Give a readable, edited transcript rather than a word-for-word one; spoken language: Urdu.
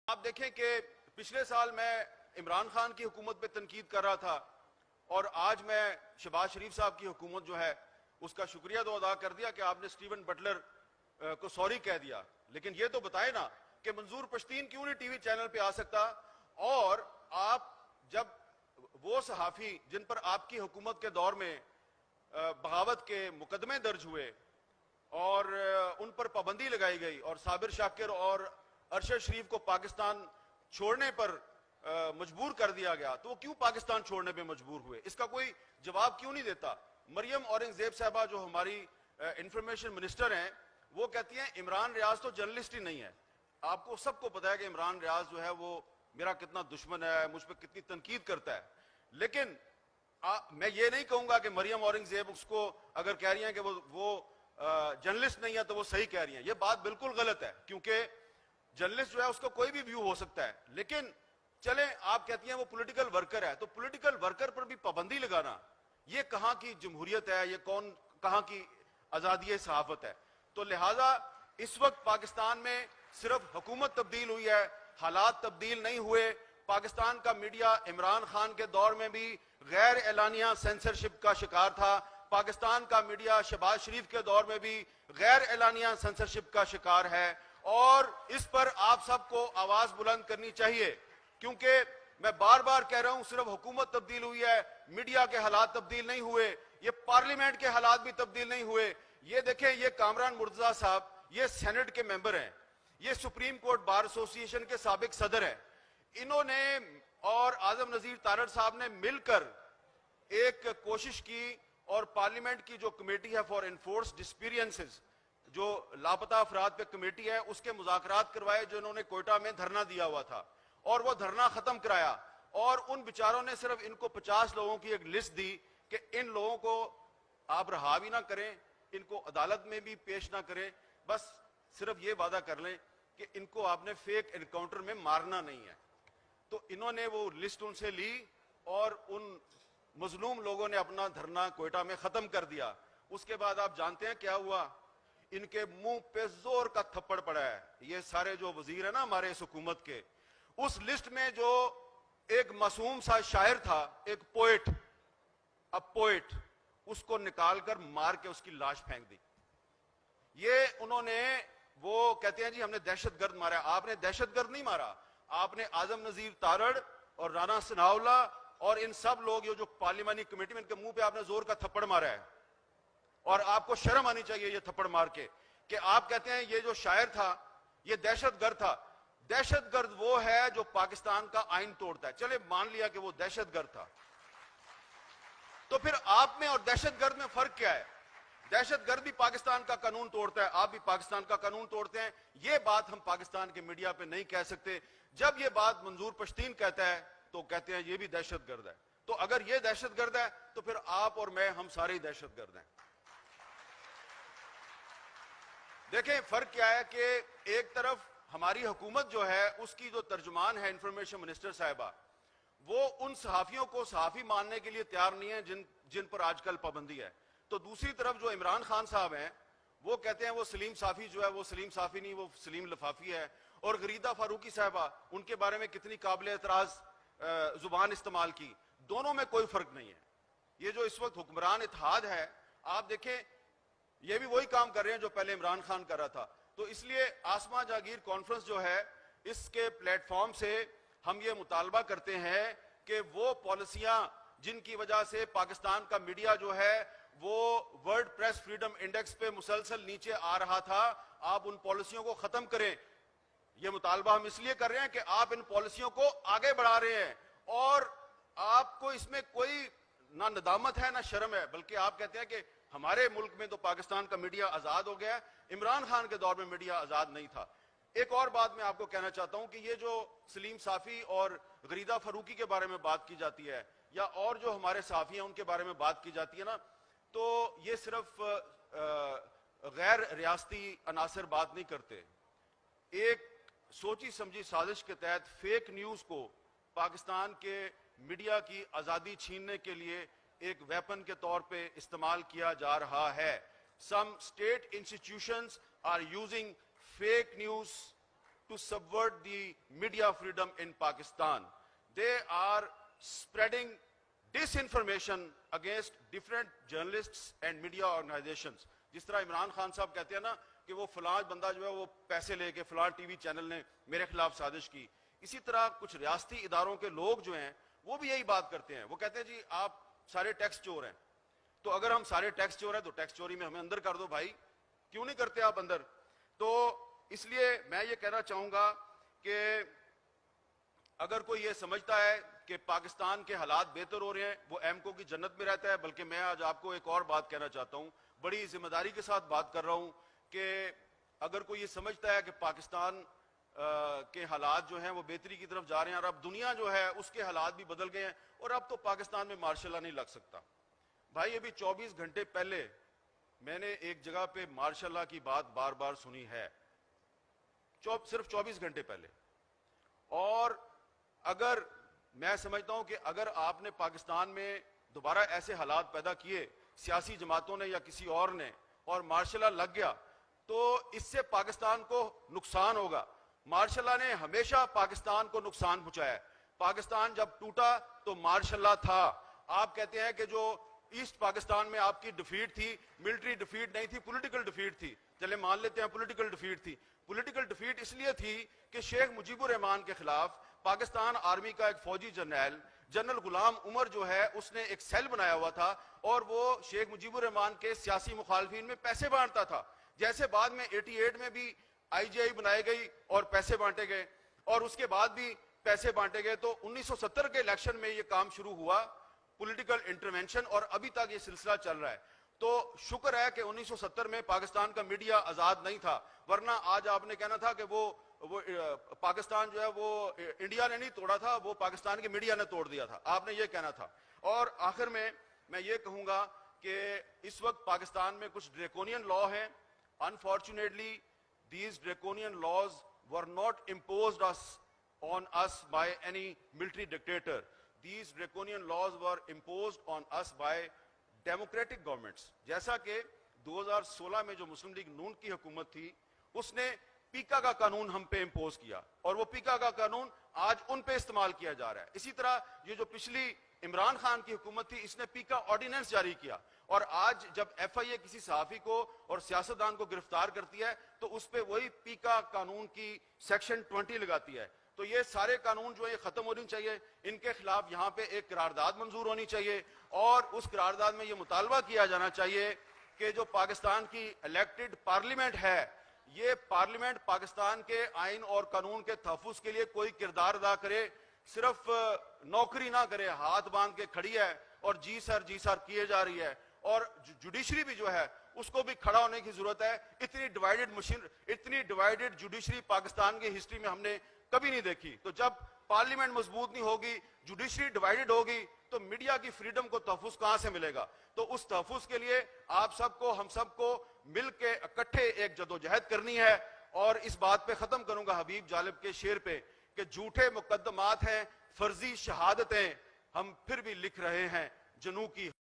آپ دیکھیں کہ پچھلے سال میں عمران خان کی حکومت پہ تنقید کر رہا تھا اور آج میں شہباز شریف صاحب کی حکومت جو ہے اس کا شکریہ تو ادا کر دیا کہ آپ نے سٹیون بٹلر کو سوری کہہ دیا، لیکن یہ تو بتائے نا کہ منظور پشتین کیوں نہیں ٹی وی چینل پہ آ سکتا، اور آپ جب وہ صحافی جن پر آپ کی حکومت کے دور میں بغاوت کے مقدمے درج ہوئے اور ان پر پابندی لگائی گئی اور صابر شاکر اور ارشد شریف کو پاکستان چھوڑنے پر مجبور کر دیا گیا، تو وہ کیوں پاکستان چھوڑنے پہ مجبور ہوئے؟ اس کا کوئی جواب کیوں نہیں دیتا؟ مریم اورنگزیب صاحبہ جو ہماری انفارمیشن منسٹر ہیں، وہ کہتی ہیں عمران ریاض تو جرنلسٹ ہی نہیں ہے۔ آپ کو سب کو پتا ہے کہ عمران ریاض جو ہے وہ میرا کتنا دشمن ہے، مجھ پہ کتنی تنقید کرتا ہے، لیکن میں یہ نہیں کہوں گا کہ مریم اورنگزیب اس کو اگر کہہ رہی ہیں کہ وہ جرنلسٹ نہیں ہے تو وہ صحیح کہہ رہی ہیں۔ یہ بات بالکل غلط ہے، کیونکہ جرنلسٹ جو ہے اس کو کوئی بھی ویو ہو سکتا ہے، لیکن چلیں آپ کہتی ہیں وہ پولیٹیکل ورکر ہے، تو پولیٹیکل ورکر پر بھی پابندی لگانا یہ کہاں کی جمہوریت ہے؟ یہ کہاں کی آزادی صحافت ہے؟ تو لہٰذا اس وقت پاکستان میں صرف حکومت تبدیل ہوئی ہے، حالات تبدیل نہیں ہوئے۔ پاکستان کا میڈیا عمران خان کے دور میں بھی غیر اعلانیہ سینسرشپ کا شکار تھا، پاکستان کا میڈیا شہباز شریف کے دور میں بھی غیر اعلانیہ سینسرشپ کا شکار ہے، اور اس پر آپ سب کو آواز بلند کرنی چاہیے، کیونکہ میں بار بار کہہ رہا ہوں صرف حکومت تبدیل ہوئی ہے، میڈیا کے حالات تبدیل نہیں ہوئے، یہ پارلیمنٹ کے حالات بھی تبدیل نہیں ہوئے۔ یہ دیکھیں، یہ کامران مرتضیٰ صاحب یہ سینٹ کے ممبر ہیں، یہ سپریم کورٹ بار ایسوسی ایشن کے سابق صدر ہیں، انہوں نے اور اعظم نذیر تارڑ صاحب نے مل کر ایک کوشش کی اور پارلیمنٹ کی جو کمیٹی ہے فار انفورس ڈسپیرینسز، جو لاپتہ افراد پہ کمیٹی ہے، اس کے مذاکرات کروائے جو انہوں نے کوئٹہ میں دھرنا دیا ہوا تھا، اور وہ دھرنا ختم کرایا، اور ان بیچاروں نے صرف ان کو 50 لوگوں کی ایک لسٹ دی کہ ان لوگوں کو آپ رہا بھی نہ کریں، ان کو عدالت میں بھی پیش نہ کریں، بس صرف یہ وعدہ کر لیں کہ ان کو آپ نے فیک انکاؤنٹر میں مارنا نہیں ہے۔ تو انہوں نے وہ لسٹ ان سے لی اور ان مظلوم لوگوں نے اپنا دھرنا کوئٹہ میں ختم کر دیا۔ اس کے بعد آپ جانتے ہیں کیا ہوا؟ ان کے منہ پہ زور کا تھپڑ پڑا ہے۔ یہ سارے جو وزیر ہیں نا ہمارے اس حکومت کے، اس لسٹ میں جو ایک معصوم سا شاعر تھا، ایک پوئٹ، اس کو نکال کر مار کے اس کی لاش پھینک دی۔ یہ انہوں نے، وہ کہتے ہیں جی ہم نے دہشت گرد مارا ہے۔ آپ نے دہشت گرد نہیں مارا، آپ نے اعظم نذیر تارڑ اور رانا ثناءاللہ اور ان سب لوگ جو پارلیمانی کمیٹی میں، ان کے منہ پہ آپ نے زور کا تھپڑ مارا ہے، اور آپ کو شرم آنی چاہیے یہ تھپڑ مار کے کہ آپ کہتے ہیں یہ جو شاعر تھا یہ دہشت گرد تھا۔ دہشت گرد وہ ہے جو پاکستان کا آئین توڑتا ہے۔ چلے مان لیا کہ وہ دہشت گرد تھا، تو پھر آپ میں اور دہشت گرد میں فرق کیا ہے؟ دہشت گرد بھی پاکستان کا قانون توڑتا ہے، آپ بھی پاکستان کا قانون توڑتے ہیں۔ یہ بات ہم پاکستان کے میڈیا پہ نہیں کہہ سکتے۔ جب یہ بات منظور پشتین کہتا ہے تو کہتے ہیں یہ بھی دہشت گرد ہے۔ تو اگر یہ دہشت گرد ہے تو پھر آپ اور میں، ہم سارے دہشت گرد ہیں۔ دیکھیں فرق کیا ہے کہ ایک طرف ہماری حکومت جو ہے اس کی جو ترجمان ہے انفارمیشن منسٹر صاحبہ، وہ ان صحافیوں کو صحافی ماننے کے لیے تیار نہیں ہے جن پر آج کل پابندی ہے، تو دوسری طرف جو عمران خان صاحب ہیں وہ کہتے ہیں وہ سلیم صافی جو ہے وہ سلیم صافی نہیں، وہ سلیم لفافی ہے، اور غریدہ فاروقی صاحبہ ان کے بارے میں کتنی قابل اعتراض زبان استعمال کی۔ دونوں میں کوئی فرق نہیں ہے۔ یہ جو اس وقت حکمران اتحاد ہے، آپ دیکھیں یہ بھی وہی کام کر رہے ہیں جو پہلے عمران خان کر رہا تھا۔ تو اس لیے آسما جاگیر کانفرنس جو ہے، اس کے پلیٹ فارم سے ہم یہ مطالبہ کرتے ہیں کہ وہ پالیسیاں جن کی وجہ سے پاکستان کا میڈیا جو ہے وہ ورلڈ پریس فریڈم انڈیکس پہ مسلسل نیچے آ رہا تھا، آپ ان پالیسیوں کو ختم کریں۔ یہ مطالبہ ہم اس لیے کر رہے ہیں کہ آپ ان پالیسیوں کو آگے بڑھا رہے ہیں، اور آپ کو اس میں کوئی نہ ندامت ہے نہ شرم ہے، بلکہ آپ کہتے ہیں کہ ہمارے ملک میں تو پاکستان کا میڈیا آزاد ہو گیا ہے، عمران خان کے دور میں میڈیا آزاد نہیں تھا۔ ایک اور بات میں آپ کو کہنا چاہتا ہوں کہ یہ جو سلیم صافی اور غریدہ فاروقی کے بارے میں بات کی جاتی ہے، یا اور جو ہمارے صحافی ہیں ان کے بارے میں بات کی جاتی ہے نا، تو یہ صرف غیر ریاستی عناصر بات نہیں کرتے۔ ایک سوچی سمجھی سازش کے تحت فیک نیوز کو پاکستان کے میڈیا کی آزادی چھیننے کے لیے ایک ویپن کے طور پہ استعمال کیا جا رہا ہے۔ Some state institutions are using fake news to subvert the media freedom in Pakistan. They are spreading disinformation against different journalists and media organizations. جس طرح عمران خان صاحب کہتے ہیں نا کہ وہ فلاں بندہ جو ہے وہ پیسے لے کے فلاں ٹی وی چینل نے میرے خلاف سازش کی، اسی طرح کچھ ریاستی اداروں کے لوگ جو ہیں وہ بھی یہی بات کرتے ہیں. وہ کہتے ہیں جی آپ سارے ٹیکس چور ہیں، تو اگر ہم سارے ٹیکس چور ہیں تو ٹیکس چوری میں ہمیں اندر کر دو بھائی، کیوں نہیں کرتے آپ اندر؟ تو اس لیے میں یہ کہنا چاہوں گا کہ اگر کوئی یہ سمجھتا ہے کہ پاکستان کے حالات بہتر ہو رہے ہیں وہ ایمکو کی جنت میں رہتا ہے. بلکہ میں آج آپ کو ایک اور بات کہنا چاہتا ہوں، بڑی ذمہ داری کے ساتھ بات کر رہا ہوں، کہ اگر کوئی یہ سمجھتا ہے کہ پاکستان کے حالات جو ہیں وہ بہتری کی طرف جا رہے ہیں اور اب دنیا جو ہے اس کے حالات بھی بدل گئے ہیں اور اب تو پاکستان میں مارشل لا نہیں لگ سکتا. بھائی ابھی 24 گھنٹے پہلے میں نے ایک جگہ پہ مارشل لا کی بات بار بار سنی ہے، صرف 24 گھنٹے پہلے. اور اگر میں سمجھتا ہوں کہ اگر آپ نے پاکستان میں دوبارہ ایسے حالات پیدا کیے سیاسی جماعتوں نے یا کسی اور نے اور مارشل لا لگ گیا تو اس سے پاکستان کو نقصان ہوگا. مارشل لا نے ہمیشہ پاکستان کو نقصان پہنچایا ہے. پاکستان جب ٹوٹا تو مارشل لا تھا. آپ کہتے ہیں کہ جو ایسٹ پاکستان میں آپ کی ڈیفیٹ تھی، ملٹری ڈیفیٹ نہیں تھی، پولیٹیکل ڈیفیٹ تھی. چلے مان لیتے ہیں پولیٹیکل ڈیفیٹ تھی. پولیٹیکل ڈیفیٹ اس لیے تھی کہ شیخ مجیب الرحمان کے خلاف پاکستان آرمی کا ایک فوجی جنرل غلام عمر جو ہے اس نے ایک سیل بنایا ہوا تھا اور وہ شیخ مجیب الرحمان کے سیاسی مخالفین میں پیسے بانٹتا تھا. جیسے بعد میں 88 میں بھی آئی جی آئی بنائی گئی اور پیسے بانٹے گئے اور اس کے بعد بھی پیسے بانٹے گئے، تو 1970 کے الیکشن میں یہ کام شروع ہوا، پولیٹیکل انٹرونشن، اور ابھی تک یہ سلسلہ چل رہا ہے. تو شکر ہے کہ 1970 میں پاکستان کا میڈیا آزاد نہیں تھا، ورنہ آج آپ نے کہنا تھا کہ وہ پاکستان جو ہے وہ انڈیا نے نہیں توڑا تھا، وہ پاکستان کے میڈیا نے توڑ دیا تھا، آپ نے یہ کہنا تھا. اور آخر میں یہ کہوں گا کہ اس وقت پاکستان میں کچھ ڈریکونین لا ہیں. Unfortunately, these draconian laws were not imposed on us by any military dictator. These draconian laws were imposed on us by democratic governments. جیسا کہ 2016 میں جو مسلم لیگ نون کی حکومت تھی اس نے پیکا کا قانون ہم پہ امپوز کیا اور وہ پیکا کا قانون آج ان پہ استعمال کیا جا رہا ہے. اسی طرح یہ جو پچھلی عمران خان کی حکومت تھی اس نے پیکا آرڈیننس جاری کیا، اور آج جب ایف آئی اے کسی صحافی کو اور سیاستدان کو گرفتار کرتی ہے تو اس پہ وہی پیکا قانون کی سیکشن 20 لگاتی ہے. تو یہ سارے قانون جو ہے یہ ختم ہونی چاہیے، ان کے خلاف یہاں پہ ایک قرارداد منظور ہونی چاہیے اور اس قرارداد میں یہ مطالبہ کیا جانا چاہیے کہ جو پاکستان کی الیکٹڈ پارلیمنٹ ہے یہ پارلیمنٹ پاکستان کے آئین اور قانون کے تحفظ کے لیے کوئی کردار ادا کرے، صرف نوکری نہ کرے، ہاتھ باندھ کے کھڑی ہے اور جی سر کیے جا رہی ہے. اور جوڈیشری بھی جو ہے اس کو بھی کھڑا ہونے کی ضرورت ہے. اتنی ڈیوائیڈڈ جوڈیشری پاکستان کی ہسٹری میں ہم نے کبھی نہیں دیکھی. تو جب پارلیمنٹ مضبوط نہیں ہوگی، جوڈیشری ڈیوائیڈڈ ہوگی، تو میڈیا کی فریڈم کو تحفظ کہاں سے ملے گا؟ تو اس تحفظ کے لیے آپ سب کو، ہم سب کو مل کے اکٹھے ایک جدوجہد کرنی ہے. اور اس بات پہ ختم کروں گا حبیب جالب کے شعر پہ کہ جھوٹے مقدمات ہیں، فرضی شہادتیں، ہم پھر بھی لکھ رہے ہیں جنوں کی